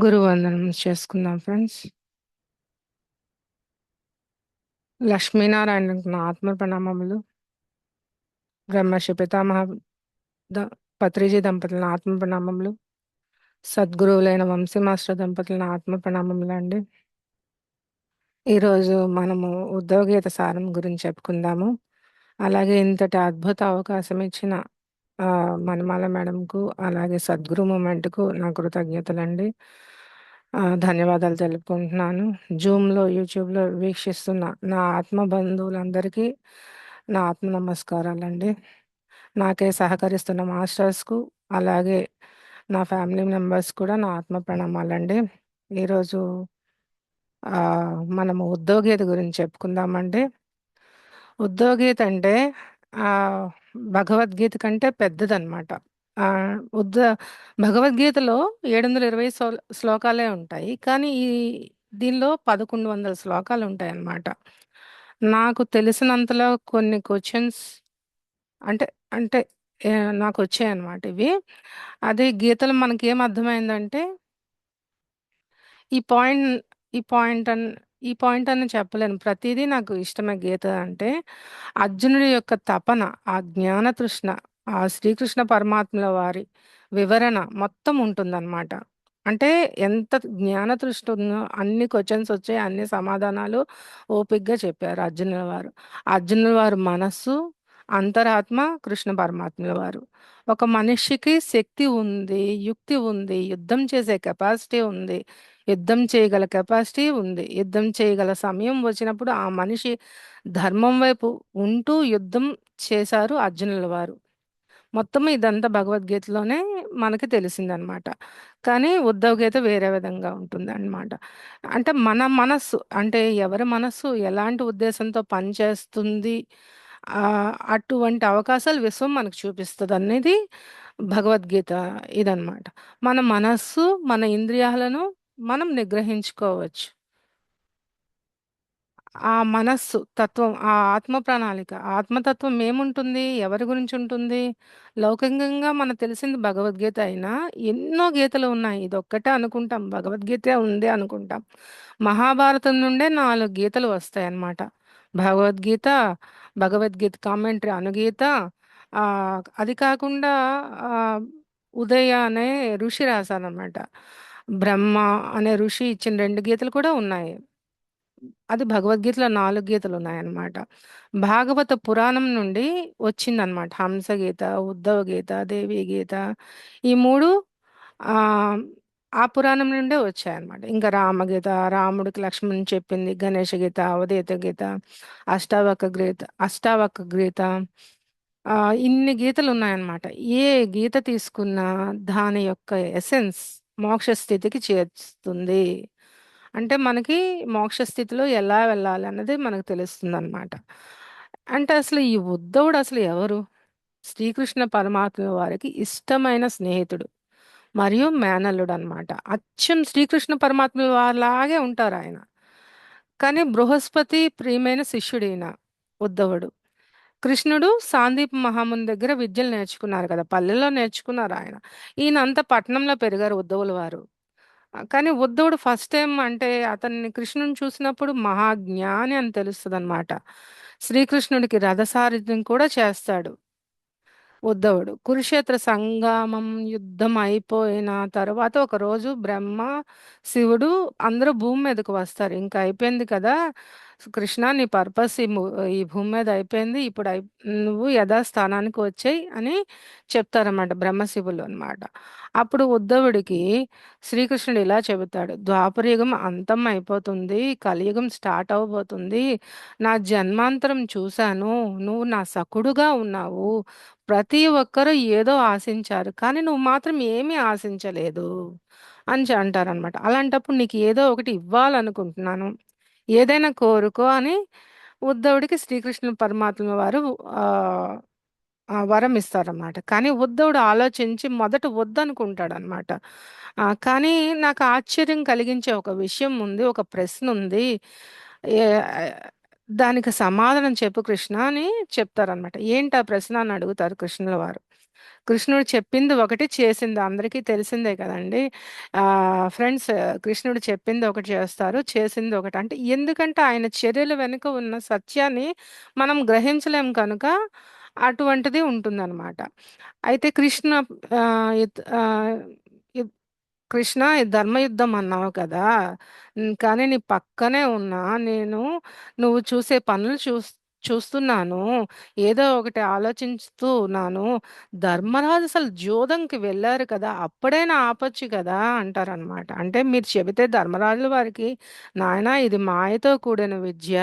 గురువందనం చేసుకుందాం ఫ్రెండ్స్. లక్ష్మీనారాయణకు నా ఆత్మ ప్రణామములు. బ్రహ్మర్షి పితామహ పత్రిజీ దంపతుల నా ఆత్మ ప్రణామములు. సద్గురువులైన వంశీ మాస్టర్ దంపతుల నా ఆత్మ ప్రణామములు అండి. ఈరోజు మనము ఉద్యోగీత సారం గురించి చెప్పుకుందాము. అలాగే ఇంతటి అద్భుత అవకాశం ఇచ్చిన మణిమాల మేడంకు, అలాగే సద్గురు మూమెంట్కు నా కృతజ్ఞతలండి. ధన్యవాదాలు తెలుపుకుంటున్నాను. జూమ్లో, యూట్యూబ్లో వీక్షిస్తున్న నా ఆత్మ బంధువులందరికీ నా ఆత్మ నమస్కారాలండి. నాకే సహకరిస్తున్న మాస్టర్స్కు, అలాగే నా ఫ్యామిలీ మెంబర్స్ కూడా నా ఆత్మ ప్రణామాలండి. ఈరోజు మనము ఉద్యోగీత గురించి చెప్పుకుందామండి. ఉద్యోగీత అంటే ఆ, భగవద్గీత కంటే పెద్దదన్నమాట. ఆ, ఉద్ద భగవద్గీతలో 720 శ్లోకాలే ఉంటాయి, కానీ దీనిలో 1100 శ్లోకాలు ఉంటాయి అన్నమాట. నాకు తెలిసినంతలో కొన్ని క్వశ్చన్స్ అంటే అంటే ఏ, నాకు వచ్చాయన్నమాట ఇవి. అదే గీతలో మనకి ఏం అర్థమైందంటే ఈ పాయింట్ ఈ పాయింట్ అన్ ఈ పాయింట్ అని చెప్పలేను. ప్రతిదీ నాకు ఇష్టమే గీత అంటే. అర్జునుడి యొక్క తపన, ఆ జ్ఞాన తృష్ణ, ఆ శ్రీకృష్ణ పరమాత్మల వారి వివరణ మొత్తం ఉంటుందన్నమాట. అంటే ఎంత జ్ఞాన తృష్ణ ఉందో అన్ని క్వశ్చన్స్ వచ్చాయి, అన్ని సమాధానాలు ఓపిగ్గా చెప్పారు అర్జునుల వారు. అర్జునుల వారు మనస్సు, అంతరాత్మ కృష్ణ పరమాత్మల వారు. ఒక మనిషికి శక్తి ఉంది, యుక్తి ఉంది, యుద్ధం చేసే కెపాసిటీ ఉంది, యుద్ధం చేయగల కెపాసిటీ ఉంది. యుద్ధం చేయగల సమయం వచ్చినప్పుడు ఆ మనిషి ధర్మం వైపు ఉంటూ యుద్ధం చేశారు అర్జునుల వారు. మొత్తం ఇదంతా భగవద్గీతలోనే మనకి తెలిసిందనమాట. కానీ ఉద్ధవ్ గీత వేరే విధంగా ఉంటుందన్నమాట. అంటే మన మనస్సు, అంటే ఎవరి మనస్సు ఎలాంటి ఉద్దేశంతో పనిచేస్తుంది, అటువంటి అవకాశాలు విశ్వం మనకు చూపిస్తుంది అనేది భగవద్గీత. ఇదన్నమాట. మన మనస్సు, మన ఇంద్రియాలను మనం నిగ్రహించుకోవచ్చు. ఆ మనస్సు తత్వం, ఆ ఆత్మ ప్రణాళిక, ఆత్మతత్వం ఏముంటుంది, ఎవరి గురించి ఉంటుంది? లౌకికంగా మనకు తెలిసింది భగవద్గీత అయినా ఎన్నో గీతలు ఉన్నాయి. ఇదొక్కటే అనుకుంటాం, భగవద్గీత ఉంది అనుకుంటాం. మహాభారతం నుండే 4 గీతలు వస్తాయి అన్నమాట. భగవద్గీత, భగవద్గీత కామెంటరీ అనుగీత, ఆ అది కాకుండా ఆ ఉదయ అనే ఋషి రాశారనమాట. బ్రహ్మ అనే ఋషి ఇచ్చిన 2 గీతలు కూడా ఉన్నాయి. అది భగవద్గీతలో 4 గీతలు ఉన్నాయన్నమాట. భాగవత పురాణం నుండి వచ్చిందనమాట. హంసగీత, ఉద్ధవ గీత, దేవి గీత, ఈ 3 ఆహ్, ఆ పురాణం నుండే వచ్చాయన్నమాట. ఇంకా రామగీత, రాముడికి లక్ష్మణుని చెప్పింది, గణేష గీత, అవధూత గీత, అష్టావక్ర గీత, ఇన్ని గీతలు ఉన్నాయన్నమాట. ఏ గీత తీసుకున్నా దాని యొక్క ఎసెన్స్ మోక్ష స్థితికి చేర్చుతుంది. అంటే మనకి మోక్ష స్థితిలో ఎలా వెళ్ళాలి అన్నది మనకు తెలుస్తుందన్నమాట. అంటే అసలు ఈ ఉద్ధవుడు అసలు ఎవరు? శ్రీకృష్ణ పరమాత్మ వారికి ఇష్టమైన స్నేహితుడు మరియు మేనల్లుడు అన్నమాట. అచ్చం శ్రీకృష్ణ పరమాత్మ వారిలాగే ఉంటారు ఆయన. కానీ బృహస్పతి ప్రియమైన శిష్యుడు ఈయన ఉద్ధవుడు. కృష్ణుడు సాందీప మహాముని దగ్గర విద్యలు నేర్చుకున్నారు కదా, పల్లెల్లో నేర్చుకున్నారు ఆయన. ఈయన అంతా పట్టణంలో పెరిగారు ఉద్ధవుల వారు. కానీ ఉద్ధవుడు ఫస్ట్ టైం అంటే అతన్ని కృష్ణుని చూసినప్పుడు మహాజ్ఞాని అని తెలుస్తుంది అనమాట. శ్రీకృష్ణుడికి రథసారథ్యం కూడా చేస్తాడు ఉద్ధవుడు. కురుక్షేత్ర సంగమం యుద్ధం అయిపోయిన తర్వాత ఒక రోజు బ్రహ్మ, శివుడు అందరూ భూమి మీదకు వస్తారు. ఇంకా అయిపోయింది కదా కృష్ణ, నీ పర్పస్ ఈ భూమి మీద అయిపోయింది, ఇప్పుడు నువ్వు యథాస్థానానికి వచ్చేయి అని చెప్తారన్నమాట బ్రహ్మశివులు అన్నమాట. అప్పుడు ఉద్ధవుడికి శ్రీకృష్ణుడు ఇలా చెబుతాడు: ద్వాపరయుగం అంతం అయిపోతుంది, కలియుగం స్టార్ట్ అవబోతుంది. నా జన్మాంతరం చూశాను, నువ్వు నా సకుడుగా ఉన్నావు. ప్రతి ఒక్కరూ ఏదో ఆశించారు, కానీ నువ్వు మాత్రం ఏమీ ఆశించలేదు అని అంటారనమాట. అలాంటప్పుడు నీకు ఏదో ఒకటి ఇవ్వాలనుకుంటున్నాను, ఏదైనా కోరుకో అని ఉద్ధవుడికి శ్రీకృష్ణ పరమాత్మ వారు ఆ వరం ఇస్తారన్నమాట. కానీ ఉద్ధవుడు ఆలోచించి మొదట వద్దనుకుంటాడు అనమాట. కానీ నాకు ఆశ్చర్యం కలిగించే ఒక విషయం ఉంది, ఒక ప్రశ్న ఉంది. ఏ దానికి సమాధానం చెప్పు కృష్ణ అని చెప్తారనమాట. ఏంటి ఆ ప్రశ్న అని అడుగుతారు కృష్ణుల వారు. కృష్ణుడు చెప్పింది ఒకటి, చేసింది అందరికీ తెలిసిందే కదండీ! ఫ్రెండ్స్, కృష్ణుడు చెప్పింది ఒకటి చేస్తారు, చేసింది ఒకటి. అంటే ఎందుకంటే ఆయన చర్యల వెనుక ఉన్న సత్యాన్ని మనం గ్రహించలేం కనుక అటువంటిది ఉంటుందన్నమాట. అయితే యుద్ కృష్ణ, ఈ ధర్మయుద్ధం అన్నావు కదా! కానీ నీ పక్కనే ఉన్నా నేను, నువ్వు చూసే పనులు చూస్తున్నాను. ఏదో ఒకటి ఆలోచిస్తూ ఉన్నాను. ధర్మరాజు అసలు జూదంకి వెళ్ళారు కదా! అప్పుడైనా ఆపొచ్చు కదా! అంటారనమాట. అంటే మీరు చెబితే ధర్మరాజుల వారికి, నాయనా ఇది మాయతో కూడిన విద్య.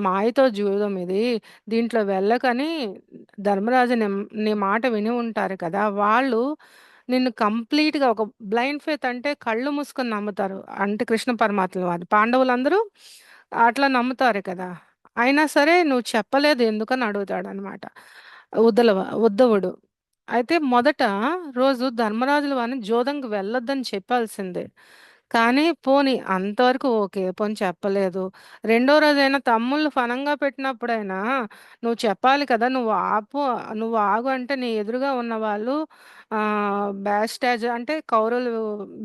మాయతో జూదం ఇది. దీంట్లో వెళ్ళకని ధర్మరాజు నీ మాట విని ఉంటారు కదా! వాళ్ళు నిన్ను కంప్లీట్‌గా ఒక బ్లైండ్ ఫెయిత్ అంటే కళ్ళు మూసుకొని నమ్ముతారు. అంటే కృష్ణ పరమాత్మ వారు. పాండవులందరూ అట్లా నమ్ముతారు కదా! అయినా సరే నువ్వు చెప్పలేదు ఎందుకని అడుగుతాడనమాట. ఉద్ధవుడు. అయితే మొదట రోజు ధర్మరాజుల వారిని జోదంకి వెళ్ళొద్దని చెప్పాల్సిందే. కానీ పోనీ అంతవరకు ఓకే. పోనీ చెప్పలేదు. రెండో రోజైనా తమ్ముళ్ళు ఫనంగా పెట్టినప్పుడైనా నువ్వు చెప్పాలి కదా! నువ్వు ఆగు అంటే నీ ఎదురుగా ఉన్నవాళ్ళు బ్యాడ్ స్ట్రాటజీ అంటే కౌరవులు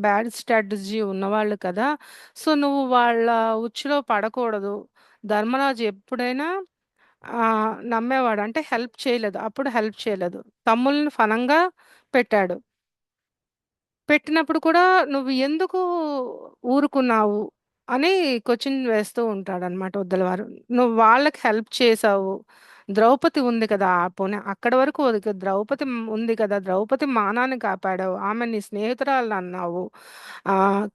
బ్యాడ్ స్ట్రాటజీ ఉన్నవాళ్ళు కదా! సో, నువ్వు వాళ్ళ ఉచ్చులో పడకూడదు. ధర్మరాజు ఎప్పుడైనా నమ్మేవాడు. అంటే హెల్ప్ చేయలేదు. అప్పుడు హెల్ప్ చేయలేదు. తమ్ముళ్ళని ఫనంగా పెట్టాడు. పెట్టినప్పుడు కూడా నువ్వు ఎందుకు ఊరుకున్నావు అని క్వెషన్ వేస్తూ ఉంటాడనమాట ఉద్దలవారు. నువ్వు వాళ్ళకి హెల్ప్ చేసావు. ద్రౌపది ఉంది కదా! పోనీ అక్కడి వరకు వదిక ద్రౌపది ఉంది కదా! ద్రౌపది మానాన్ని కాపాడావు. ఆమె నీ స్నేహితురాలన్నావు.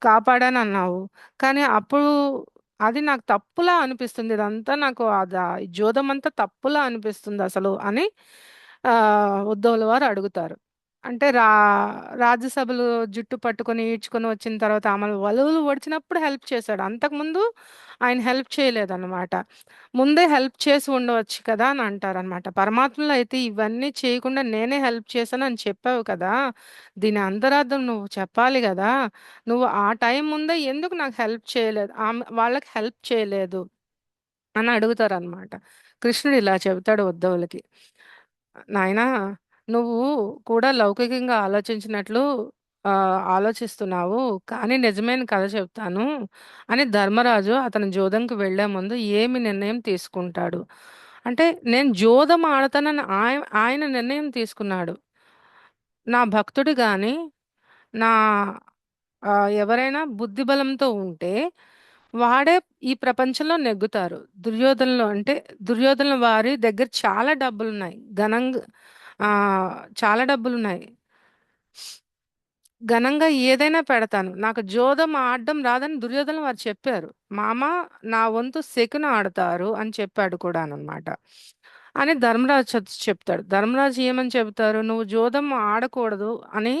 కాపాడానన్నావు. కానీ అప్పుడు అది నాకు తప్పులా అనిపిస్తుంది. ఇదంతా నాకు ఈ జోదమంతా తప్పులా అనిపిస్తుందసలు అని ఉద్ధవుల వారు అడుగుతారు. అంటే రాజ్యసభలు జుట్టు పట్టుకొని ఈడ్చుకొని వచ్చిన తర్వాత ఆమెను వలువలు ఒడిచినప్పుడు హెల్ప్ చేశాడు. అంతకుముందు ఆయన హెల్ప్ చేయలేదన్నమాట. ముందే హెల్ప్ చేసి ఉండవచ్చు కదా అని అంటారనమాట. పరమాత్మలో అయితే ఇవన్నీ చేయకుండా నేనే హెల్ప్ చేశాను అని చెప్పావు కదా! దీని అంతరార్థం నువ్వు చెప్పాలి గదా! నువ్వు ఆ టైం ముందే ఎందుకు నాకు హెల్ప్ చేయలేదు? వాళ్ళకి హెల్ప్ చేయలేదు అని అడుగుతారనమాట. కృష్ణుడు ఇలా చెబుతాడు ఉద్ధవులకి. నాయనా, నువ్వు కూడా లౌకికంగా ఆలోచించినట్లు ఆలోచిస్తున్నావు. కానీ నిజమైన కథ చెప్తాను అని ధర్మరాజు అతను జూదంకి వెళ్లే ముందు ఏమి నిర్ణయం తీసుకుంటాడు. అంటే నేను జూదం ఆడతానని ఆయన నిర్ణయం తీసుకున్నాడు. నా భక్తుడు గాని, నా ఎవరైనా బుద్ధిబలంతో ఉంటే వాడే ఈ ప్రపంచంలో నెగ్గుతారు. దుర్యోధనుల వారి దగ్గర చాలా డబ్బులున్నాయి. చాలా డబ్బులున్నాయి. ఘనంగా ఏదైనా పెడతాను. నాకు జోదం ఆడడం రాదని దుర్యోధన వారు చెప్పారు. మామ నా వంతు శకున ఆడతారు అని చెప్పాడు కూడానన్నమాట. అని ధర్మరాజు చెప్తాడు. ధర్మరాజు ఏమని చెబుతారు? నువ్వు జోదం ఆడకూడదు అని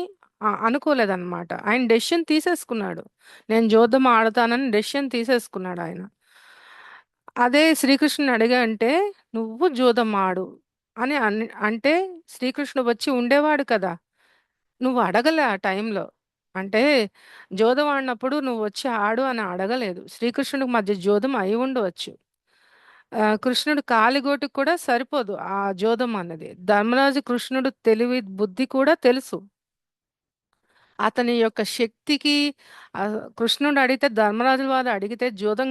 అనుకోలేదన్నమాట. ఆయన డెసిషన్ తీసేసుకున్నాడు. నేను జోదం ఆడతానని డెసిషన్ తీసేసుకున్నాడు ఆయన. అదే శ్రీకృష్ణుని అడిగా అంటే నువ్వు జూదం ఆడు అంటే శ్రీకృష్ణుడు వచ్చి ఉండేవాడు కదా! నువ్వు అడగలే ఆ టైంలో. అంటే జూదం ఆడినప్పుడు నువ్వు వచ్చి ఆడు అని అడగలేదు. శ్రీకృష్ణుడికి మధ్య జూదం అయి ఉండవచ్చు. కృష్ణుడు కాలిగోటికి కూడా సరిపోదు ఆ జూదం అన్నది. ధర్మరాజు కృష్ణుడు తెలివి, బుద్ధి కూడా తెలుసు. అతని యొక్క శక్తికి కృష్ణుడు అడిగితే ధర్మరాజుల వారు అడిగితే జూదం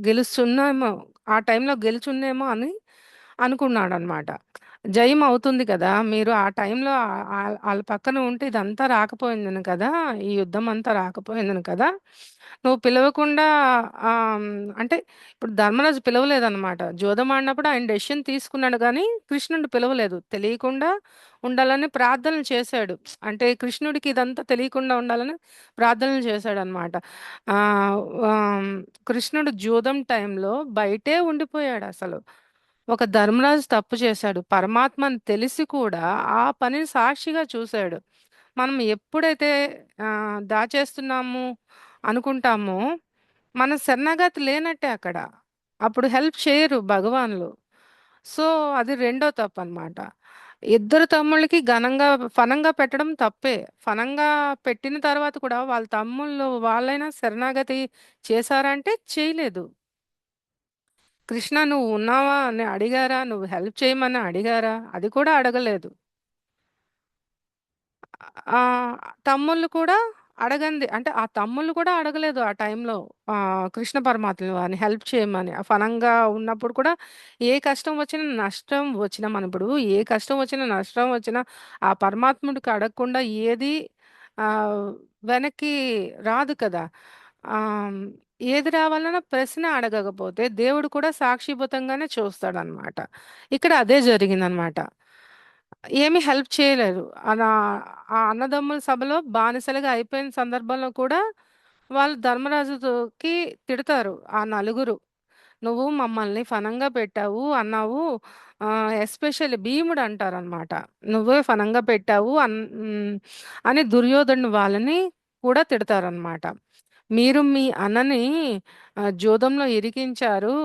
గెలుస్తున్నామో, ఆ టైంలో గెలుచున్నేమో అని అనుకున్నాడనమాట. జయం అవుతుంది కదా! మీరు ఆ టైంలో ఆళ్ళ పక్కన ఉంటే ఇదంతా రాకపోయిందును కదా! ఈ యుద్ధం అంతా రాకపోయిందును కదా! నువ్వు పిలవకుండా అంటే ఇప్పుడు ధర్మరాజు పిలవలేదనమాట. జూదం ఆడినప్పుడు ఆయన డెసిషన్ తీసుకున్నాడు గానీ, కృష్ణుడిని పిలవలేదు. తెలియకుండా ఉండాలని ప్రార్థనలు చేశాడు. అంటే కృష్ణుడికి ఇదంతా తెలియకుండా ఉండాలని ప్రార్థనలు చేశాడనమాట. ఆహ్, ఆహ్, కృష్ణుడు జూదం టైంలో బయటే ఉండిపోయాడసలు. ఒక ధర్మరాజు తప్పు చేశాడు. పరమాత్మని తెలిసి కూడా ఆ పనిని సాక్షిగా చూసాడు. మనం ఎప్పుడైతే దాచేస్తున్నాము అనుకుంటామో, మన శరణాగతి లేనట్టే అక్కడ. అప్పుడు హెల్ప్ చేయరు భగవాన్లు. సో, అది రెండో తప్పనమాట. ఇద్దరు తమ్ముళ్ళకి ఫనంగా పెట్టడం తప్పే. ఫనంగా పెట్టిన తర్వాత కూడా వాళ్ళ తమ్ముళ్ళు వాళ్ళైనా శరణాగతి చేశారంటే చేయలేదు. కృష్ణ నువ్వు ఉన్నావా అని అడిగారా? నువ్వు హెల్ప్ చేయమని అడిగారా? అది కూడా అడగలేదు. ఆహ్, తమ్ముళ్ళు కూడా అడగంది అంటే ఆ తమ్ముళ్ళు కూడా అడగలేదు ఆ టైంలో కృష్ణ పరమాత్మని వారిని హెల్ప్ చేయమని. ఫనంగా ఉన్నప్పుడు కూడా ఏ కష్టం వచ్చినా, నష్టం వచ్చినా మనమిప్పుడు ఏ కష్టం వచ్చినా, నష్టం వచ్చినా ఆ పరమాత్ముడికి అడగకుండా ఏది ఆహ్, వెనక్కి రాదు కదా! ఆహ్, ఏది రావాలన్నా ప్రశ్న అడగకపోతే దేవుడు కూడా సాక్షిభూతంగానే చూస్తాడనమాట. ఇక్కడ అదే జరిగిందనమాట. ఏమి హెల్ప్ చేయలేదు. ఆ అన్నదమ్ముల సభలో బానిసలుగా అయిపోయిన సందర్భంలో కూడా వాళ్ళు ధర్మరాజుకి తిడతారు ఆ నలుగురు. "నువ్వు మమ్మల్ని ఫనంగా పెట్టావు అన్నావు." ఎస్పెషల్లీ భీముడు అంటారనమాట. "నువ్వే ఫనంగా పెట్టావు" అని దుర్యోధనుడు వాళ్ళని కూడా తిడతారనమాట. "మీరు మీ అన్నని జూదంలో ఇరికించారు.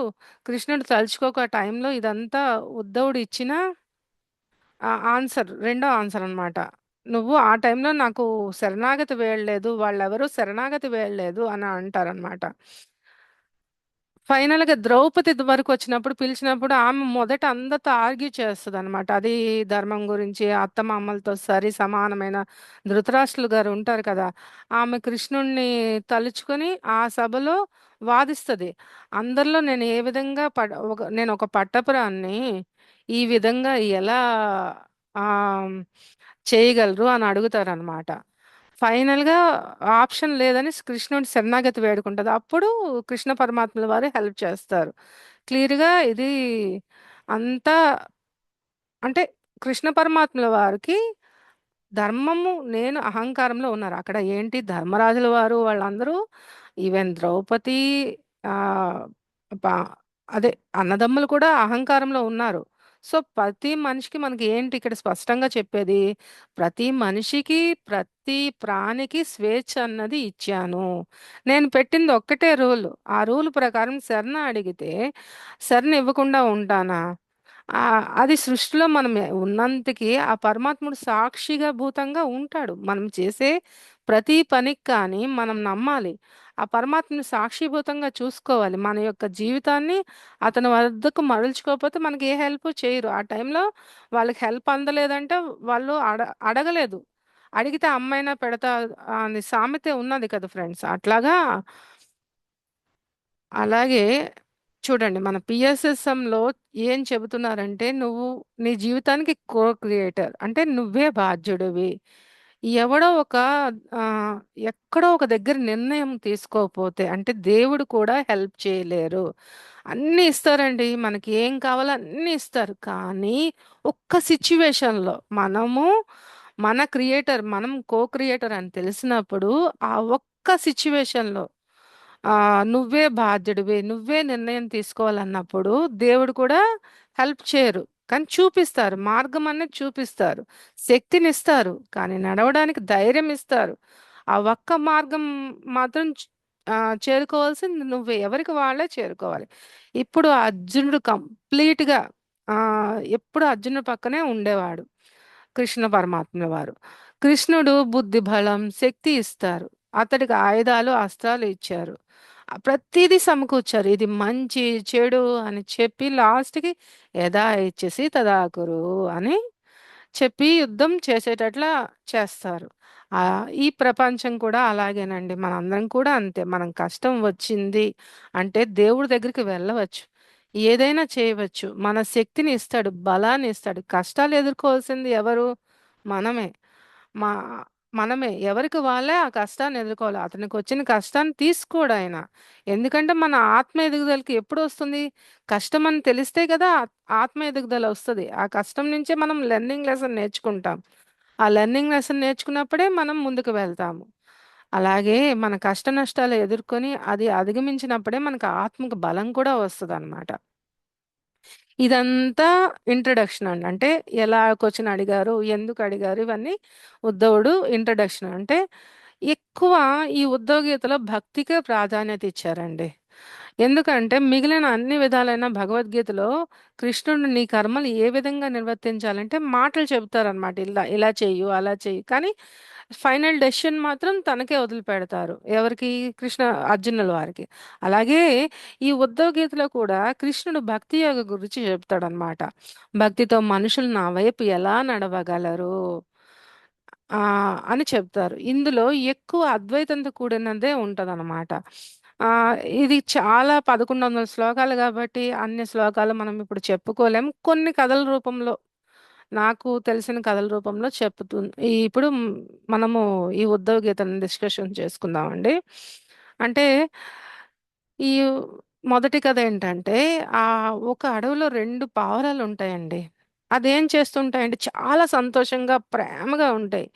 కృష్ణుడు తలుచుకోక ఆ టైంలో" ఇదంతా ఉద్ధవుడు ఇచ్చిన రెండో ఆన్సర్ అన్నమాట. "నువ్వు ఆ టైంలో నాకు శరణాగతి వేయలేదు. వాళ్ళెవరు శరణాగతి వేయలేదు" అని అంటారనమాట. ఫైనల్‌గా ద్రౌపది వరకొచ్చినప్పుడు పిలిచినప్పుడు ఆమె మొదట అందరితో ఆర్గ్యూ చేస్తదనమాట. అది ధర్మం గురించి అత్తమామలతో సరి సమానమైన ధృతరాష్ట్రులు గారు ఉంటారు కదా! ఆమె కృష్ణుడిని తలుచుకొని ఆ సభలో వాదిస్తది. అందరిలో నేను ఏ విధంగా నేనొక పట్టపురాన్ని ఈ విధంగా ఎలా ఆహ్, చేయగలరు అని అడుగుతారనమాట. ఫైనల్‌గా ఆప్షన్ లేదని కృష్ణుడి శరణాగతి వేడుకుంటది. అప్పుడు కృష్ణ పరమాత్మల వారు హెల్ప్ చేస్తారు. క్లియర్‌గా ఇది అంతా అంటే కృష్ణ పరమాత్మల వారికి ధర్మము నేను అహంకారంలో ఉన్నారు. అక్కడ ఏంటి ధర్మరాజుల వారు వాళ్ళందరూ ఈవెన్ ద్రౌపది ఆహ్, ప అదే అన్నదమ్ములు కూడా అహంకారంలో ఉన్నారు. సో, ప్రతి మనిషికి మనకి ఏంటి ఇక్కడ స్పష్టంగా చెప్పేది, ప్రతి మనిషికి, ప్రతి ప్రాణికి స్వేచ్ఛ అన్నది ఇచ్చాను. నేను పెట్టింది ఒక్కటే రూల్. ఆ రూల్ ప్రకారం శరణ అడిగితే శరణ ఇవ్వకుండా ఉంటానా? అది సృష్టిలో మనం ఉన్నంతకి ఆ పరమాత్ముడు సాక్షిగా భూతంగా ఉంటాడు. మనం చేసే ప్రతి పనికి కానీ మనం నమ్మాలి. ఆ పరమాత్మని సాక్షిభూతంగా చూసుకోవాలి. మన యొక్క జీవితాన్ని అతని వద్దకు మరల్చుకోకపోతే మనకి ఏ హెల్ప్ చేయరు. ఆ టైంలో వాళ్ళకి హెల్ప్ అందలేదంటే వాళ్ళు అడగలేదు. అడిగితే అమ్మైనా పెడతా అని సామెత ఉన్నది కదా ఫ్రెండ్స్. అట్లాగా అలాగే చూడండి మన పిఎస్ఎస్ఎంలో ఏం చెబుతున్నారంటే నువ్వు నీ జీవితానికి కో క్రియేటర్ అంటే నువ్వే బాధ్యుడివి. ఎవడో ఒక ఆ, ఎక్కడో ఒక దగ్గర నిర్ణయం తీసుకోకపోతే అంటే దేవుడు కూడా హెల్ప్ చేయలేరు. అన్నీ ఇస్తారండి మనకి ఏం కావాలో అన్నీ ఇస్తారు. కానీ ఒక్క సిచ్యువేషన్లో మనము మన క్రియేటర్ మనం కో క్రియేటర్ అని తెలిసినప్పుడు ఆ ఒక్క సిచ్యువేషన్లో నువ్వే బాధ్యుడివి. నువ్వే నిర్ణయం తీసుకోవాలన్నప్పుడు దేవుడు కూడా హెల్ప్ చేయరు. కానీ చూపిస్తారు. మార్గం అనేది చూపిస్తారు. శక్తినిస్తారు. కానీ నడవడానికి ధైర్యం ఇస్తారు. ఆ ఒక్క మార్గం మాత్రం చేరుకోవాల్సింది నువ్వే. ఎవరికి వాళ్ళే చేరుకోవాలి. ఇప్పుడు అర్జునుడు కంప్లీట్‌గా ఎప్పుడు అర్జునుడి పక్కనే ఉండేవాడు. కృష్ణ పరమాత్మ వారు. కృష్ణుడు బుద్ధి బలం, శక్తి ఇస్తారు. అతడికి ఆయుధాలు, అస్త్రాలు ఇచ్చారు. ప్రతీదీ సమకూర్చారు. ఇది మంచి, చెడు అని చెప్పి లాస్ట్‌కి యథా ఇచ్చేసి తదాకురు అని చెప్పి యుద్ధం చేసేటట్లా చేస్తారు. ఈ ప్రపంచం కూడా అలాగేనండి. మనందరం కూడా అంతే. మనం కష్టం వచ్చింది అంటే దేవుడి దగ్గరికి వెళ్ళవచ్చు. ఏదైనా చేయవచ్చు. మన శక్తిని ఇస్తాడు, బలాన్ని ఇస్తాడు. కష్టాలు ఎదుర్కోవాల్సింది ఎవరు? మనమే. మా మనమే. ఎవరికి వాళ్ళే ఆ కష్టాన్ని ఎదుర్కోవాలి. అతనికొచ్చిన కష్టాన్ని తీసుకోడాయన. ఎందుకంటే మన ఆత్మ ఎదుగుదలకి ఎప్పుడొస్తుంది? కష్టమని తెలిస్తే కదా ఆత్మ ఎదుగుదల వస్తది. ఆ కష్టం నుంచే మనం లెర్నింగ్ లెసన్ నేర్చుకుంటాం. ఆ లెర్నింగ్ లెసన్ నేర్చుకున్నప్పుడే మనం ముందుకు వెళ్తాము. అలాగే మన కష్ట నష్టాలు ఎదుర్కొని అది అధిగమించినప్పుడే మనకు ఆత్మకు బలం కూడా వస్తదనమాట. ఇదంతా ఇంట్రడక్షన్ అండి. అంటే ఎలా క్వెషన్ అడిగారు? ఎందుకు అడిగారు? ఇవన్నీ ఉద్ధవుడు ఇంట్రడక్షన్. అంటే ఎక్కువ ఈ ఉద్ధవ్ గీతలో భక్తికే ప్రాధాన్యత ఇచ్చారండి. ఎందుకంటే మిగిలిన అన్ని విధాలైన భగవద్గీతలో కృష్ణుడు నీ కర్మలు ఏ విధంగా నిర్వర్తించాలంటే మాటలు చెబుతారనమాట. ఇలా ఇలా చెయ్యు, అలా చెయ్యి. కానీ ఫైనల్ డెసిషన్ మాత్రం తనకే వదిలిపెడతారు. ఎవరికి? అర్జునుల వారికి. అలాగే ఈ ఉద్ధవ్ గీతలో కూడా కృష్ణుడు భక్తి యోగ గురించి చెప్తాడనమాట. భక్తితో మనుషులు నా వైపు ఎలా నడవగలరు? అని చెప్తారు. ఇందులో ఎక్కువ అద్వైతంతో కూడినదే ఉంటదనమాట. ఇది చాలా 1100 శ్లోకాలు గాబట్టి, అన్ని శ్లోకాలు మనం ఇప్పుడు చెప్పుకోలేం. కొన్ని కథల రూపంలో, నాకు తెలిసిన కథల రూపంలో ఇప్పుడు మనము ఈ ఉద్ధవ్ గీతను డిస్కషన్ చేసుకుందామండి. అంటే ఈ మొదటి కథ ఏంటంటే, ఒక అడవిలో 2 పావురాలుంటాయండి. అదేం చేస్తుంటాయంటే, చాలా సంతోషంగా, ప్రేమగా ఉంటాయి.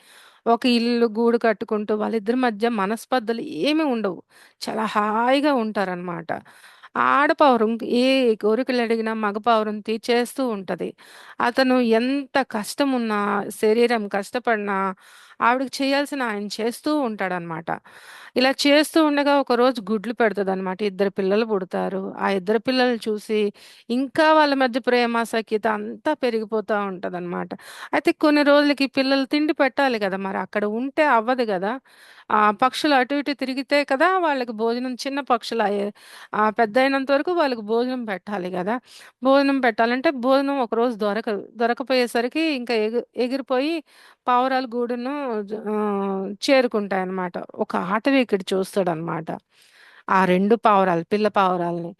ఒక ఇల్లు, గూడు కట్టుకుంటూ వాళ్ళిద్దరి మధ్య మనస్పర్ధలు ఏమి ఉండవు. చాలా హాయిగా ఉంటారనమాట. ఆ ఆడపావురం ఏ కోరికలడిగినా మగ పావురం తీర్చేస్తూ ఉంటది. అతను ఎంత కష్టమున్నా, శరీరం కష్టపడినా, ఆవిడకి చేయాల్సిన ఆయన చేస్తూ ఉంటాడనమాట. ఇలా చేస్తూ ఉండగా ఒకరోజు గుడ్లు పెడతదనమాట. ఇద్దరు పిల్లలు పుడతారు. ఆ ఇద్దరు పిల్లల్ని చూసి ఇంకా వాళ్ళ మధ్య ప్రేమ, సఖ్యత అంతా పెరిగిపోతా ఉంటదనమాట. అయితే కొన్ని రోజులకి పిల్లలు తిండి పెట్టాలి కదా! మరి అక్కడ ఉంటే అవ్వదు గదా! పక్షులు అటు ఇటు తిరిగితే కదా వాళ్ళకి భోజనం, చిన్న పక్షులయ్యే పెద్దయినంత వరకు వాళ్ళకి భోజనం పెట్టాలి గదా! భోజనం పెట్టాలంటే భోజనం ఒకరోజు దొరకదు. దొరకపోయేసరికి ఇంకా ఎగిరిపోయి పావురాలు గూడును చేరుకుంటాయన్నమాట. ఒక ఆటవికుడు చూస్తాడనమాట. ఆ 2 పావురాలు, పిల్ల పావురాల్ని.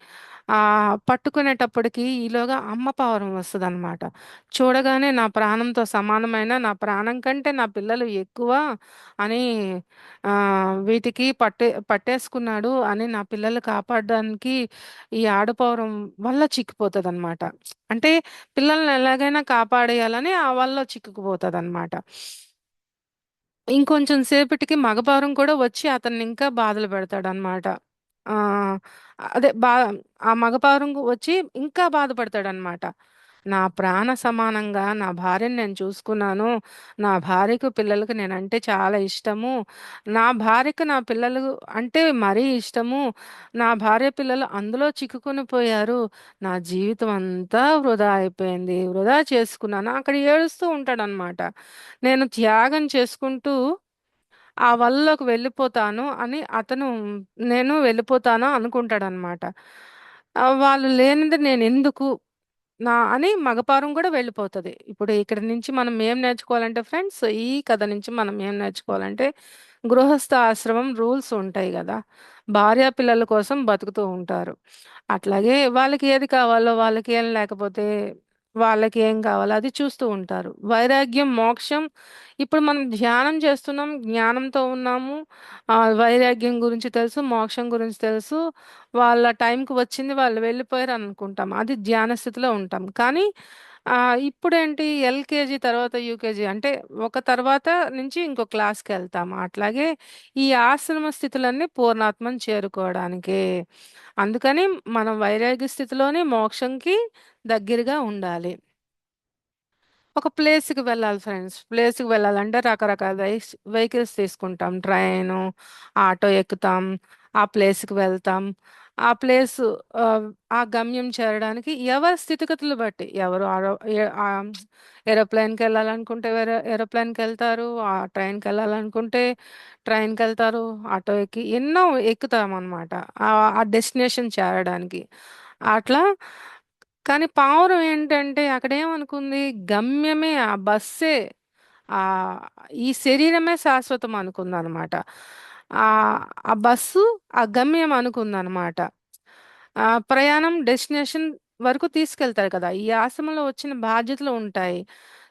పట్టుకునేటప్పటికి ఈలోగా అమ్మ పావురం వస్తదనమాట. చూడగానే నా ప్రాణంతో సమానమైన, నా ప్రాణం కంటే నా పిల్లలు ఎక్కువ అని వీటికి పట్టేసుకున్నాడు అని, నా పిల్లలు కాపాడడానికి ఈ ఆడపావురం వల చిక్కిపోతదనమాట. అంటే పిల్లల్ని ఎలాగైనా కాపాడేయాలని ఆ వలలో చిక్కుకుపోతదనమాట. ఇంకొంచెం సేపటికి మగపావురం కూడా వచ్చి అతన్ని ఇంకా బాధలు పెడతాడనమాట. ఆ! అదే ఆ మగపావురం వచ్చి ఇంకా బాధపడతాడనమాట. నా ప్రాణ సమానంగా నా భార్యని నేను చూసుకున్నాను. నా భార్యకు, పిల్లలకి నేనంటే చాలా ఇష్టము. నా భార్యకు నా పిల్లలు అంటే మరీ ఇష్టము. నా భార్య, పిల్లలు అందులో చిక్కుకొని పోయారు. నా జీవితం అంతా వృధా అయిపోయింది. వృధా చేసుకున్నాను. అక్కడ ఏడుస్తూ ఉంటాడనమాట. నేను త్యాగం చేసుకుంటూ ఆ వలలోకి వెళ్ళిపోతాను అని నేను వెళ్ళిపోతాను అనుకుంటాడనమాట. వాళ్ళు లేనిది నేనెందుకు అని మగపారం కూడా వెళ్ళిపోతది. ఇప్పుడు ఇక్కడి నుంచి మనం ఏం నేర్చుకోవాలంటే ఫ్రెండ్స్, ఈ కథ నుంచి మనం ఏం నేర్చుకోవాలంటే, గృహస్థ ఆశ్రమం రూల్స్ ఉంటాయి గదా! భార్య పిల్లల కోసం బతుకుతూ ఉంటారు. అట్లాగే వాళ్ళకి ఏది కావాలో, వాళ్ళకి ఏం లేకపోతే వాళ్ళకి ఏం కావాలో అది చూస్తూ ఉంటారు. వైరాగ్యం, మోక్షం, ఇప్పుడు మనం ధ్యానం చేస్తున్నాం, జ్ఞానంతో ఉన్నాము. వైరాగ్యం గురించి తెలుసు, మోక్షం గురించి తెలుసు. వాళ్ళ టైంకి వచ్చింది, వాళ్ళు వెళ్ళిపోయారు అనుకుంటాం. అది ధ్యాన స్థితిలో ఉంటాం. కానీ ఇప్పుడేంటి, ఎల్‌కేజీ తర్వాత యూకేజీ అంటే ఒక తర్వాత నుంచి ఇంకో క్లాస్‌కెళ్తాం. అట్లాగే ఈ ఆశ్రమ స్థితులన్నీ పూర్ణాత్మని చేరుకోవడానికే. అందుకని మనం వైరాగ్య స్థితిలోనే మోక్షంకి దగ్గరగా ఉండాలి. ఒక ప్లేస్‌కి వెళ్ళాలి ఫ్రెండ్స్. ప్లేస్‌కి వెళ్ళాలంటే రకరకాల వెహికల్స్ తీసుకుంటాం. ట్రైను, ఆటో ఎక్కుతాం. ఆ ప్లేస్‌కి వెళ్తాం. ఆ ప్లేసు ఆ గమ్యం చేరడానికి ఎవరి స్థితిగతులు బట్టి ఎవరు ఏరోప్లేన్‌కెళ్ళాలనుకుంటే ఏరోప్లేన్‌కెళ్తారు. ట్రైన్‌కెళ్ళాలనుకుంటే ట్రైన్‌కెళ్తారు. ఆటో ఎక్కి ఎన్నో ఎక్కుతామనమాట. ఆ డెస్టినేషన్ చేరడానికి. అట్లా కానీ పావురం ఏంటంటే అక్కడేమనుకుంది, గమ్యమే ఆ బస్సే, ఆహ్, ఈ శరీరమే శాశ్వతం అనుకుందనమాట. ఆ బస్సు ఆ గమ్యం అనుకుందనమాట. ప్రయాణం డెస్టినేషన్ వరకు తీసుకెళ్తారు కదా! ఈ ఆశ్రమంలో వచ్చిన బాధ్యతలు ఉంటాయి.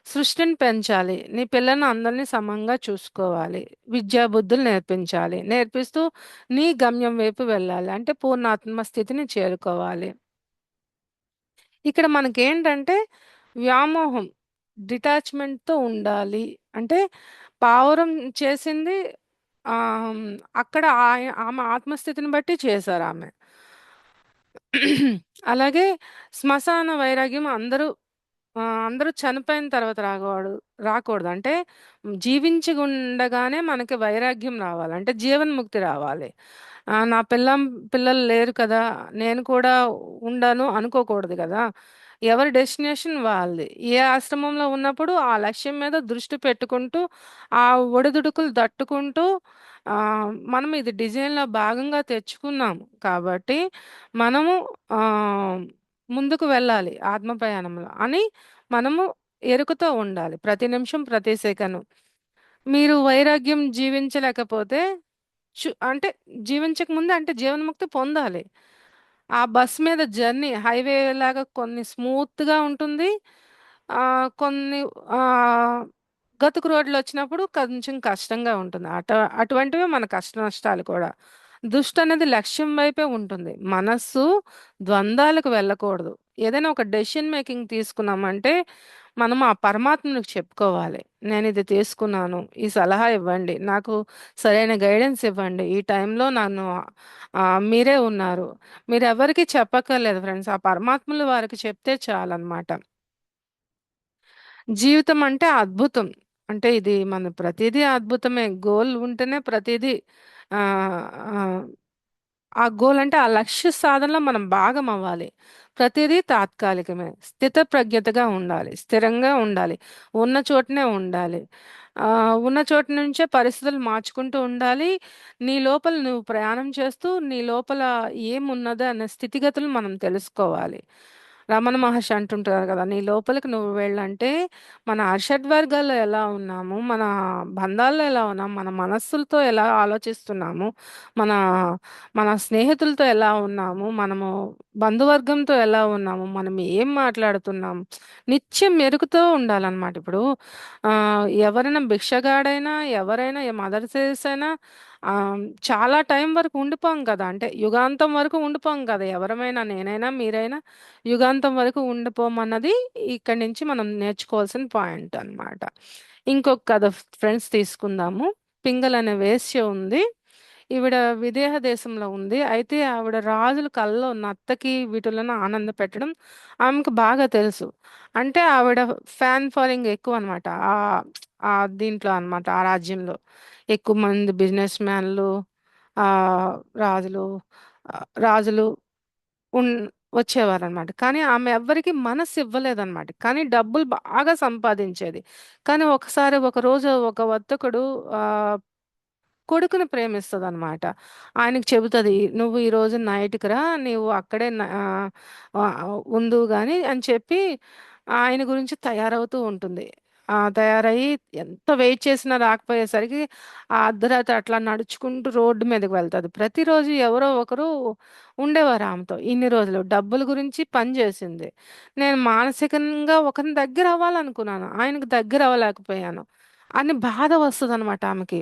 సృష్టిని పెంచాలి. నీ పిల్లల్ని అందరిని సమంగా చూసుకోవాలి. విద్యా బుద్ధులు నేర్పించాలి. నేర్పిస్తూ నీ గమ్యం వైపు వెళ్ళాలి. అంటే పూర్ణాత్మ స్థితిని చేరుకోవాలి. ఇక్కడ మనకేంటంటే వ్యామోహం, డిటాచ్‌మెంట్‌తో ఉండాలి. అంటే పావురం చేసింది ఆహ్, అక్కడ ఆమె ఆత్మస్థితిని బట్టి చేశారామె. అలాగే శ్మశాన వైరాగ్యం అందరూ చనిపోయిన తర్వాత రాకూడదు. అంటే జీవించి ఉండగానే మనకి వైరాగ్యం రావాలి. అంటే జీవన్ముక్తి రావాలి. నా పిల్లలు లేరు కదా! నేను కూడా ఉండను అనుకోకూడదు గదా! ఎవరి డెస్టినేషన్ వాళ్ళది. ఏ ఆశ్రమంలో ఉన్నప్పుడు ఆ లక్ష్యం మీద దృష్టి పెట్టుకుంటూ, ఆ ఒడిదుడుకులు తట్టుకుంటూ మనం ఇది డిజైన్‌లో భాగంగా తెచ్చుకున్నాము కాబట్టి, మనము ఆహ్, ముందుకు వెళ్ళాలి ఆత్మ ప్రయాణంలో అని మనము ఎరుకతో ఉండాలి. ప్రతి నిమిషం, ప్రతి సెకను. మీరు వైరాగ్యం జీవించలేకపోతే అంటే జీవించక ముందు అంటే జీవన్ముక్తి పొందాలి. ఆ బస్ మీద జర్నీ హైవే లాగా కొన్ని స్మూత్‌గా ఉంటుంది. కొన్ని గతుకు రోడ్‌లొచ్చినప్పుడు కొంచెం కష్టంగా ఉంటుంది. అటువంటివే మన కష్ట నష్టాలు కూడా. దృష్టనేది లక్ష్యం వైపే ఉంటుంది. మనస్సు ద్వంద్వాలకు వెళ్ళకూడదు. ఏదైనా ఒక డెసిషన్ మేకింగ్ తీసుకున్నామంటే, మనం ఆ పరమాత్మనికి చెప్పుకోవాలి. నేనిది తీసుకున్నాను. ఈ సలహా ఇవ్వండి. నాకు సరైన గైడెన్స్ ఇవ్వండి. ఈ టైంలో నన్ను మీరే ఉన్నారు. మీరెవ్వరికీ చెప్పక్కర్లేదు ఫ్రెండ్స్. ఆ పరమాత్ములు వారికి చెప్తే చాలన్నమాట. జీవితం అంటే అద్భుతం. అంటే ఇది మన ప్రతీదీ అద్భుతమే. గోల్ ఉంటేనే ప్రతీదీ ఆహ్, ఆహ్, ఆ గోల్ అంటే ఆ లక్ష్య సాధనలో మనం భాగమవ్వాలి. ప్రతీదీ తాత్కాలికమే. స్థితప్రజ్ఞతగా ఉండాలి. స్థిరంగా ఉండాలి. ఉన్న చోటనే ఉండాలి. ఉన్న చోటు నుంచే పరిస్థితులు మార్చుకుంటూ ఉండాలి. నీ లోపల నువ్వు ప్రయాణం చేస్తూ, నీ లోపల ఏమున్నదో అనే స్థితిగతులు మనం తెలుసుకోవాలి. రమణ మహర్షి అంటుంటారు కదా! నీ లోపలికి నువ్వు వెళ్ళంటే, మన అరిషడ్వర్గాల్లో ఎలా ఉన్నాము, మన బంధాల్లో ఎలా ఉన్నాము, మన మనస్సులతో ఎలా ఆలోచిస్తున్నాము, మన మన స్నేహితులతో ఎలా ఉన్నాము, మనము బంధువర్గంతో ఎలా ఉన్నాము, మనం ఏం మాట్లాడుతున్నాం, నిత్యం మెరుగుతూ ఉండాలన్నమాట. ఇప్పుడు ఎవరైనా భిక్షగాడైనా, ఎవరైనా మదర్ తెరేసా అయినా చాలా టైం వరకు ఉండిపోం కదా! అంటే యుగాంతం వరకు ఉండిపోం కదా! ఎవరమైనా నేనైనా, మీరైనా యుగాంతం వరకు ఉండిపోమన్నది ఇక్కడి నుంచి మనం నేర్చుకోవాల్సిన పాయింట్ అన్నమాట. ఇంకొక కథ ఫ్రెండ్స్ తీసుకుందాము. పింగళ అనే వేశ్య ఉంది. ఈవిడ విదేహ దేశంలో ఉంది. అయితే ఆవిడ రాజుల కల్లో నర్తకి వీటిలను ఆనందపెట్టడం ఆమెకు బాగా తెలుసు. అంటే ఆవిడ ఫ్యాన్ ఫాలోయింగ్ ఎక్కువనమాట. దీంట్లో అన్నమాట ఆ రాజ్యంలో. ఎక్కువ మంది బిజినెస్ మ్యాన్‌లు, రాజులు, రాజులు ఉన్ వచ్చేవారనమాట. కానీ ఆమె ఎవ్వరికీ మనసివ్వలేదనమాట. కానీ డబ్బులు బాగా సంపాదించేది. కానీ ఒకసారి ఒకరోజు ఒక వర్తకుడు ఆహ్ కొడుకుని ప్రేమిస్తదనమాట. ఆయనకి చెబుతది, "నువ్వు ఈరోజు నైట్‌కి రా. నీవు అక్కడే ఉందువు గాని" అని చెప్పి ఆయన గురించి తయారవుతూ ఉంటుంది. తయారయ్యి ఎంత వెయిట్ చేసినా రాకపోయేసరికి ఆ అర్ధరాత్రి అట్లా నడుచుకుంటూ రోడ్డు మీదకి వెళ్తది. ప్రతిరోజు ఎవరో ఒకరు ఉండేవారు ఆమెతో. ఇన్ని రోజులు డబ్బుల గురించి పని చేసింది. నేను మానసికంగా ఒకరిని దగ్గర అవ్వాలనుకున్నాను. ఆయనకి దగ్గర అవ్వలేకపోయాను అని బాధ వస్తదనమాట ఆమెకి.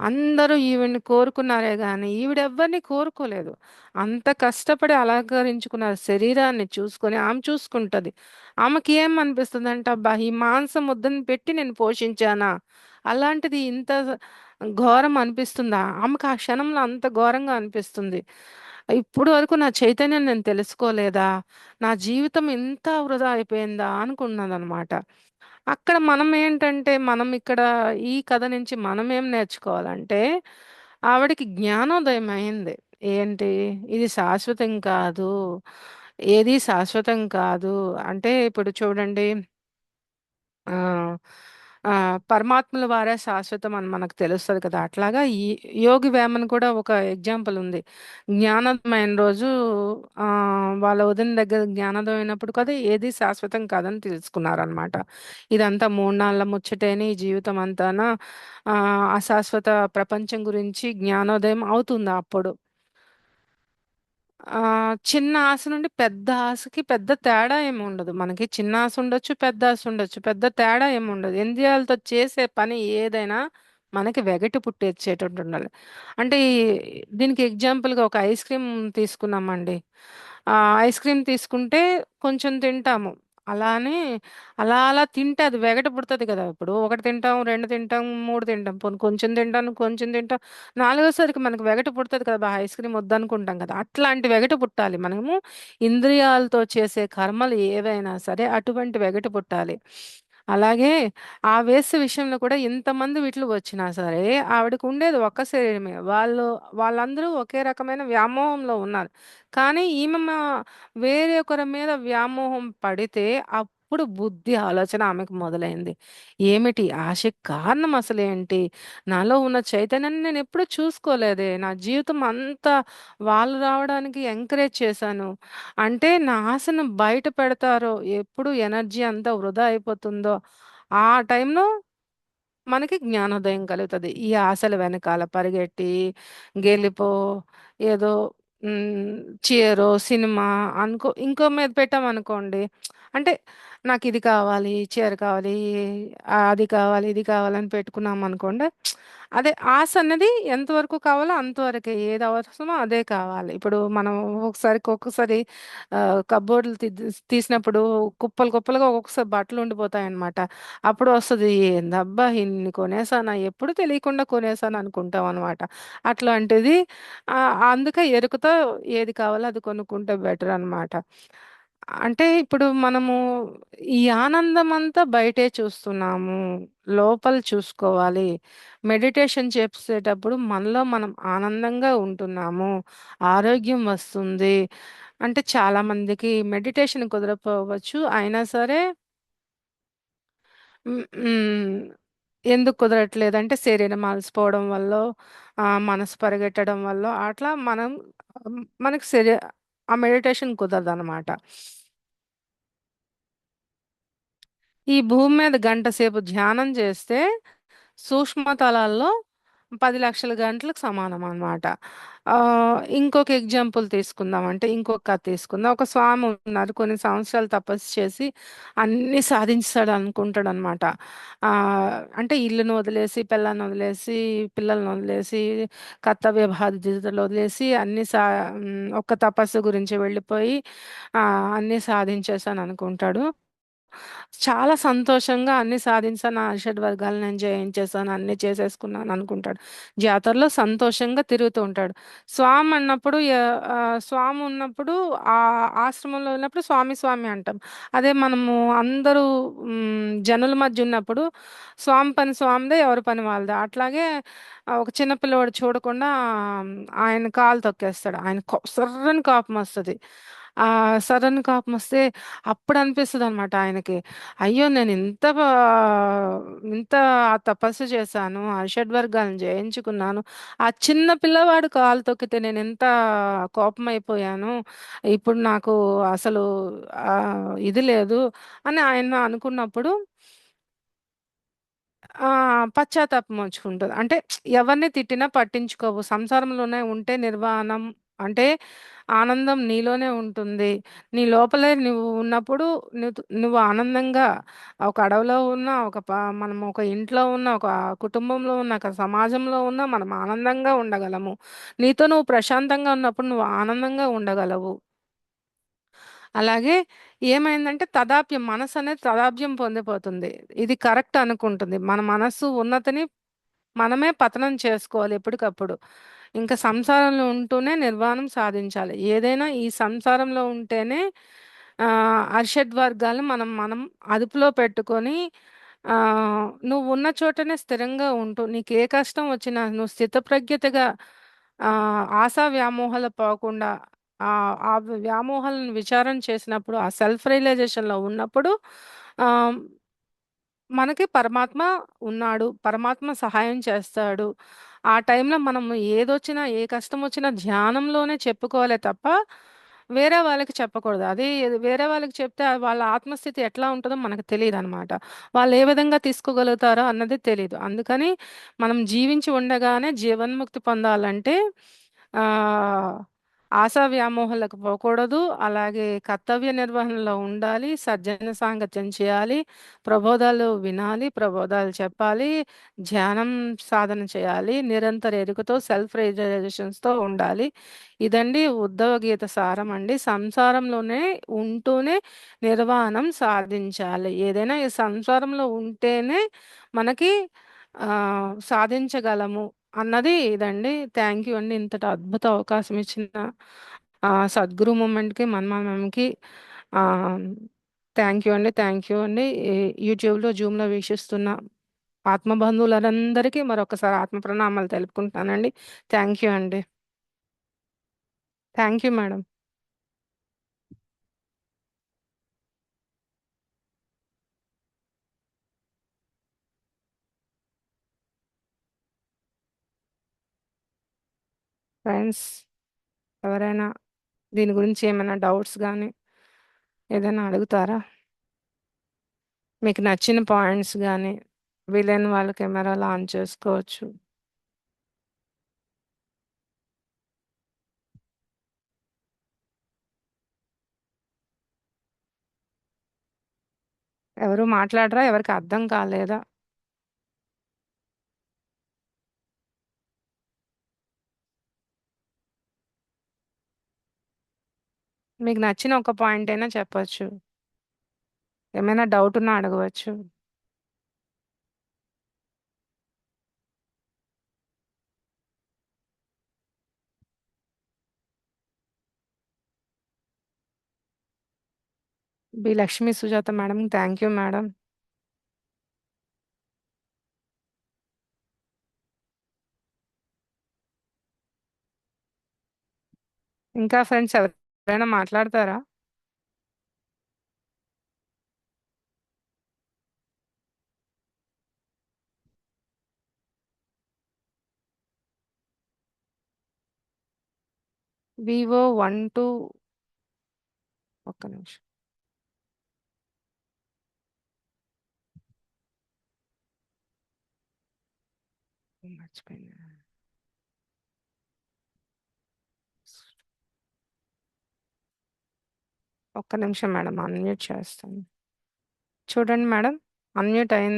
అందరూ ఈవిడ్ని కోరుకున్నారే గానీ, ఈవిడెవ్వరిని కోరుకోలేదు. అంత కష్టపడి అలంకరించుకున్న శరీరాన్ని చూసుకొని ఆమె చూసుకుంటది. ఆమెకి ఏమనిపిస్తదంటే, అబ్బా! ఈ మాంసం ముద్దని పెట్టి నేను పోషించానా? అలాంటిది ఇంత ఘోరం అనిపిస్తుందా? ఆమెకు ఆ క్షణంలో అంత ఘోరంగా అనిపిస్తుంది. ఇప్పుడు వరకు నా చైతన్యం నేను తెలుసుకోలేదా? నా జీవితం ఇంత వృధా అయిపోయిందా? అనుకున్నదనమాట. అక్కడ మనమేంటంటే, మనం ఇక్కడ ఈ కథ నుంచి మనమేం నేర్చుకోవాలంటే, ఆవిడకి జ్ఞానోదయం అయింది. ఏంటి? ఇది శాశ్వతం కాదు. ఏది శాశ్వతం కాదు. అంటే ఇప్పుడు చూడండి ఆ! పరమాత్మల వారే శాశ్వతం అని మనకు తెలుస్తది కదా! అట్లాగా ఈ యోగి వేమన్ కూడా ఒక ఎగ్జాంపుల్ ఉంది. జ్ఞానోదయమైన రోజు వాళ్ళ వదిన దగ్గర జ్ఞానోదయం అయినప్పుడు కదా ఏది శాశ్వతం కాదని తెలుసుకున్నారనమాట. ఇదంతా మూన్నాళ్ళ ముచ్చటేని ఈ జీవితం అంతాన అశాశ్వత ప్రపంచం గురించి జ్ఞానోదయం అవుతుంది అప్పుడు. చిన్న ఆశ నుండి పెద్ద ఆశకి పెద్ద తేడా ఏముండదు. మనకి చిన్న ఆశ ఉండొచ్చు, పెద్ద ఆశ ఉండొచ్చు. పెద్ద తేడా ఏముండదు. ఇంద్రియాలతో చేసే పని ఏదైనా మనకి వెగటు పుట్టిచ్చేటట్టు ఉండాలి. అంటే దీనికి ఎగ్జాంపుల్‌గా ఒక ఐస్ క్రీమ్ తీసుకున్నామండి. ఐస్ క్రీమ్ తీసుకుంటే కొంచెం తింటాము. అలానే అలా తింటే అది వెగటు పుడతది కదా! ఇప్పుడు ఒకటి తింటాం, 2 తింటాం, 3 తింటాం. పోనీ కొంచెం తింటాను, కొంచెం తింటాం. నాలుగోసరికి మనకు వెగటు పుడతది కదా! ఐస్ క్రీమ్ వద్దనుకుంటాం కదా! అట్లాంటి వెగటు పుట్టాలి. మనము ఇంద్రియాలతో చేసే కర్మలు ఏవైనా సరే అటువంటి వెగటు పుట్టాలి. అలాగే ఆ వేశ్య విషయంలో కూడా ఇంతమంది వీటిలు వచ్చినా సరే ఆవిడకుండేది ఒక్క శరీరమే. వాళ్ళందరూ ఒకే రకమైన వ్యామోహంలో ఉన్నారు. కానీ ఈమె వేరే ఒకరి మీద వ్యామోహం పడితే అప్పుడు బుద్ధి ఆలోచన ఆమెకు మొదలైంది. ఏమిటి ఆశకి కారణం అసలేంటి? నాలో ఉన్న చైతన్యాన్ని నేనెప్పుడు చూసుకోలేదే. నా జీవితం అంతా వాళ్ళు రావడానికి ఎంకరేజ్ చేశాను. అంటే నా ఆశను బయట పెడతారో, ఎప్పుడు ఎనర్జీ అంతా వృధా అయిపోతుందో, ఆ టైంలో మనకి జ్ఞానోదయం కలుగుతది. ఈ ఆశల వెనకాల పరిగెట్టి, గెలిపో, ఏదో హ్మ్, చీరో, సినిమా అనుకో ఇంకో మీద పెట్టామనుకోండి. అంటే నాకిది కావాలి, చీర కావాలి, అది కావాలి, ఇది కావాలని పెట్టుకున్నామనుకోండి. అదే ఆశ అన్నది ఎంతవరకు కావాలో అంతవరకే. ఏది అవసరమో అదే కావాలి. ఇప్పుడు మనం ఒక్కొక్కసారి కప్‌బోర్డ్‌లు తీసినప్పుడు కుప్పలు కుప్పలుగా ఒక్కొక్కసారి బట్టలు ఉండిపోతాయన్నమాట. అప్పుడు వస్తది ఏందబ్బా! ఇన్ని కొనేసానా? ఎప్పుడు తెలియకుండా కొనేసాను అనుకుంటాం అనమాట. అట్లాంటిది అందుకే ఎరుకతో ఏది కావాలో అది కొనుక్కుంటే బెటర్ అనమాట. అంటే ఇప్పుడు మనము ఈ ఆనందమంతా బయటే చూస్తున్నాము. లోపల చూసుకోవాలి. మెడిటేషన్ చేసేటప్పుడు మనలో మనం ఆనందంగా ఉంటున్నాము. ఆరోగ్యం వస్తుంది. అంటే చాలామందికి మెడిటేషన్ కుదరకపోవచ్చు. అయినా సరే హ్మ్. ఎందుకు కుదరట్లేదంటే శరీరం అలసిపోవడం వల్లో, మనసు పరిగెట్టడం వల్లో అట్లా మనం మనకి ఆ మెడిటేషన్ కుదరదనమాట. ఈ భూమి మీద గంట సేపు ధ్యానం చేస్తే సూక్ష్మ తలాల్లో 10,00,000 గంటలకు సమానం అన్నమాట. ఇంకొక ఎగ్జాంపుల్ తీసుకుందాం అంటే ఇంకొక కథ తీసుకుందాం. ఒక స్వామి ఉన్నారు. కొన్ని సంవత్సరాలు తపస్సు చేసి అన్నీ సాధించేసాడు అనుకుంటాడనమాట. అంటే ఇల్లుని వదిలేసి, పెళ్ళాన్ని వదిలేసి, పిల్లల్ని వదిలేసి, కర్తవ్య బాధ్యతలు వదిలేసి ఒక్క తపస్సు గురించి వెళ్ళిపోయి అన్నీ సాధించేసాను అనుకుంటాడు. చాలా సంతోషంగా అన్నీ సాధించాను. అరిషడ్ వర్గాలు నేను జయించేసాను. అన్నీ చేసేసుకున్నాను అనుకుంటాడు. జాతరలో సంతోషంగా తిరుగుతూ ఉంటాడు. స్వామి ఉన్నప్పుడు ఆశ్రమంలో ఉన్నప్పుడు స్వామి, స్వామి అంటాం. అదే మనము అందరూ జనుల మధ్య ఉన్నప్పుడు స్వామి పని స్వామిదే, ఎవరి పని వాళ్ళదే. అట్లాగే ఒక చిన్న పిల్లవాడు చూడకుండా ఆయన కాలు తొక్కేస్తాడు. సర్రని కోపమొస్తది. సడెన్ కోపమొస్తే అప్పుడనిపిస్తదనమాట ఆయనకి. అయ్యో! ఇంత తపస్సు చేశాను. అరిషడ్వర్గాలను జయించుకున్నాను. ఆ చిన్న పిల్లవాడు కాలు తొక్కితే నేనెంత కోపమైపోయాను. ఇప్పుడు నాకు అసలు ఇది లేదు అని ఆయన అనుకున్నప్పుడు పశ్చాత్తాపం వచ్చుకుంటది. అంటే ఎవరిని తిట్టినా పట్టించుకోవు. సంసారంలోనే ఉంటే నిర్వాణం అంటే ఆనందం నీలోనే ఉంటుంది. నీ లోపలే నువ్వు ఉన్నప్పుడు నువ్వు ఆనందంగా ఒక అడవిలో ఉన్నా, మనం ఒక ఇంట్లో ఉన్నా, ఒక కుటుంబంలో ఉన్నా, ఒక సమాజంలో ఉన్నా మనం ఆనందంగా ఉండగలము. నీతో నువ్వు ప్రశాంతంగా ఉన్నప్పుడు నువ్వు ఆనందంగా ఉండగలవు. అలాగే ఏమైందంటే మనసనేది తదాప్యం పొందిపోతుంది. ఇది కరెక్ట్ అనుకుంటుంది. మన మనస్సు ఉన్నతిని మనమే పతనం చేసుకోవాలి ఎప్పటికప్పుడు. ఇంకా సంసారంలో ఉంటూనే నిర్వాణం సాధించాలి. ఏదైనా ఈ సంసారంలో ఉంటేనే అరిషడ్ వర్గాలను మనం మనం అదుపులో పెట్టుకొని నువ్వు ఉన్న చోటనే స్థిరంగా ఉంటూ నీకు ఏ కష్టం వచ్చినా నువ్వు స్థితప్రజ్ఞతగా ఆశా వ్యామోహాలు పోకుండా ఆ వ్యామోహాలను విచారణ చేసినప్పుడు ఆ సెల్ఫ్ రియలైజేషన్‌లో ఉన్నప్పుడు ఆహ్, మనకి పరమాత్మ ఉన్నాడు. పరమాత్మ సహాయం చేస్తాడు. ఆ టైంలో మనం ఏ కష్టమొచ్చినా ధ్యానంలోనే చెప్పుకోవాలే తప్ప, వేరే వాళ్ళకి చెప్పకూడదు. వేరే వాళ్ళకి చెప్తే వాళ్ళ ఆత్మస్థితి ఎట్లా ఉంటదో మనకు తెలీదనమాట. వాళ్ళు ఏ విధంగా తీసుకోగలుగుతారో అన్నది తెలీదు. అందుకని మనం జీవించి ఉండగానే జీవన్ముక్తి పొందాలంటే ఆహ్, ఆశా వ్యామోహాలకు పోకూడదు. అలాగే కర్తవ్య నిర్వహణలో ఉండాలి. సజ్జన సాంగత్యం చేయాలి. ప్రబోధాలు వినాలి, ప్రబోధాలు చెప్పాలి, ధ్యానం సాధన చేయాలి, నిరంతర ఎరుకతో సెల్ఫ్ రియలైజేషన్స్‌తో ఉండాలి. ఇదండి ఉద్ధవ గీత సారం అండి. సంసారంలోనే ఉంటూనే నిర్వాణం సాధించాలి. ఏదైనా ఈ సంసారంలో ఉంటేనే మనకి సాధించగలము అన్నది ఇదండి. థ్యాంక్ యూ అండి. ఇంతటి అద్భుత అవకాశం ఇచ్చిన సద్గురు మూమెంట్‌కి, మన్మా మ్యామ్‌కి ఆహ్, థ్యాంక్ యూ అండి. థ్యాంక్ యూ అండి. యూట్యూబ్‌లో, జూమ్‌లో వీక్షిస్తున్న ఆత్మ బంధువులందరికీ మరొకసారి ఆత్మ ప్రణామాలు తెలుపుకుంటున్నానండి. థ్యాంక్ యూ అండి. Thank you madam. ఫ్రెండ్స్ ఎవరైనా దీని గురించి ఏమైనా డౌట్స్ గాని ఏదైనా అడుగుతారా? మీకు నచ్చిన పాయింట్స్ గాని వీలైన వాళ్ళు కెమెరాలు ఆన్ చేసుకోవచ్చు. ఎవరు మాట్లాడరా? ఎవరికి అర్థం కాలేదా? మీకు నచ్చిన ఒక పాయింట్ అయినా చెప్పొచ్చు. ఏమైనా డౌట్ ఉన్నా అడగవచ్చు. B Lakshmi Sujatha madam. Thank you madam. ఇంకా ఫ్రెండ్స్ ఎవరైనా మాట్లాడతారా? Vivo 12. ఒక్క నిమిషం. మర్చిపోయినా. ఒక్క నిమిషం మేడం, అన్మ్యూట్ చేస్తాను. చూడండి మేడం, అన్మ్యూట్ అయింది.